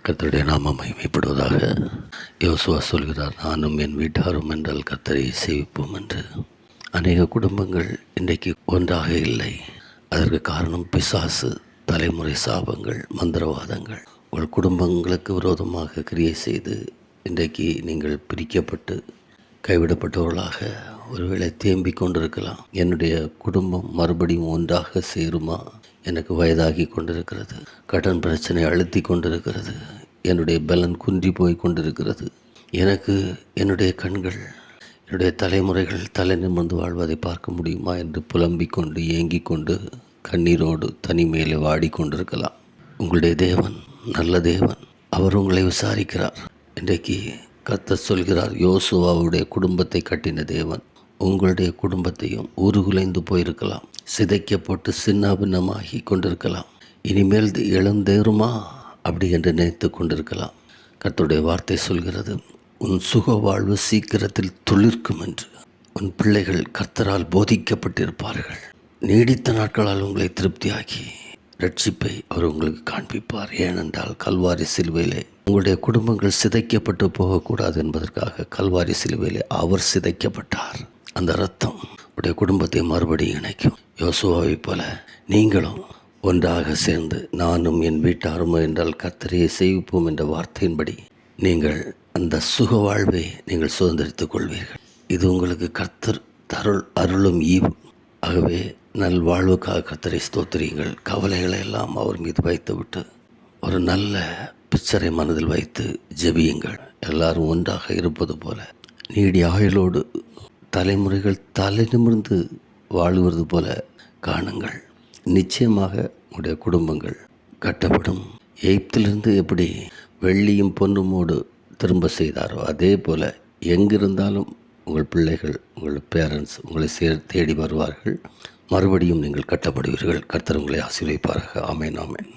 கர்த்தருடைய நாமம் மகிமைப்படுவதாக. யோசுவா சொல்கிறார், நானும் என் வீட்டாரும் என்றால் கர்த்தரை சேவிப்போம் என்று. அநேக குடும்பங்கள் இன்றைக்கு ஒன்றாக இல்லை. அதற்கு காரணம் பிசாசு, தலைமுறை சாபங்கள், மந்திரவாதங்கள். உங்கள் குடும்பங்களுக்கு விரோதமாக கிரியை செய்து இன்றைக்கு நீங்கள் பிரிக்கப்பட்டு கைவிடப்பட்டவர்களாக ஒருவேளை தேம்பிக் கொண்டிருக்கலாம். என்னுடைய குடும்பம் மறுபடியும் ஒன்றாக சேருமா? எனக்கு வயதாகி கொண்டிருக்கிறது, கடன் பிரச்சனை அழுத்தி கொண்டிருக்கிறது, என்னுடைய பலன் குன்றி போய் கொண்டிருக்கிறது, எனக்கு என்னுடைய கண்கள், என்னுடைய தலைமுறைகள் தலை நிமிர்ந்து வாழ்வதை பார்க்க முடியுமா என்று புலம்பிக் கொண்டு ஏங்கிக் கொண்டு கண்ணீரோடு தனிமையிலே வாடிக்கொண்டிருக்கலாம். உங்களுடைய தேவன் நல்ல தேவன். அவர் உங்களை விசாரிக்கிறார். இன்றைக்கு கர்த்தர் சொல்கிறார், யோசுவாவுடைய குடும்பத்தை கட்டின தேவன் உங்களுடைய குடும்பத்தையும் உருகுலைந்து போயிருக்கலாம், சிதைக்கப்பட்டு சின்னாபின்னமாகி கொண்டிருக்கலாம். இனிமேல் எழுந்தேறுமா அப்படி என்று நினைத்து கொண்டிருக்கலாம். கர்த்தருடைய வார்த்தை சொல்கிறது, உன் சுக வாழ்வு சீக்கிரத்தில் துளிர்க்கும் என்று. உன் பிள்ளைகள் கர்த்தரால் போதிக்கப்பட்டிருப்பார்கள். நீடித்த நாட்களால் உங்களை திருப்தியாக்கி ரட்சிப்பை அவர் உங்களுக்கு காண்பிப்பார். ஏனென்றால் கல்வாரி சிலுவையிலே உங்களுடைய குடும்பங்கள் சிதைக்கப்பட்டு போகக்கூடாது என்பதற்காக கல்வாரி சிலுவையிலே அவர் சிதைக்கப்பட்டார். அந்த இரத்தம் உடைய குடும்பத்தை மறுபடியும் இணைக்கும். யோசுவாவை போல நீங்களும் ஒன்றாக சேர்ந்து, நானும் என் வீட்டாரும் என்றால் கர்த்தரையை சேவிப்போம் என்ற வார்த்தையின்படி நீங்கள் அந்த சுக வாழ்வை நீங்கள் சுதந்திரித்துக் கொள்வீர்கள். இது உங்களுக்கு கர்த்தர் அருளும் ஈவு. ஆகவே நல்வாழ்வுக்காக கர்த்தரை ஸ்தோத்திரியுங்கள். கவலைகளை எல்லாம் அவர் மீது வைத்து விட்டு ஒரு நல்ல பிக்சரை மனதில் வைத்து ஜெபியுங்கள். எல்லாரும் ஒன்றாக இருப்பது போல நீடிய ஆயுளோடு தலைமுறைகள் தலை நிமிர்ந்து வாழுவது போல காணுங்கள். நிச்சயமாக உங்களுடைய குடும்பங்கள் கட்டப்படும். எகிப்திலிருந்து எப்படி வெள்ளியும் பொன்னுமோடு திரும்ப செய்தாரோ அதே போல் எங்கிருந்தாலும் உங்கள் பிள்ளைகள், உங்கள் பேரண்ட்ஸ் உங்களை தேடி வருவார்கள். மறுபடியும் நீங்கள் கட்டப்படுவீர்கள். கர்த்தர் உங்களை ஆசீர்வதிப்பாராக. ஆமென், ஆமென்.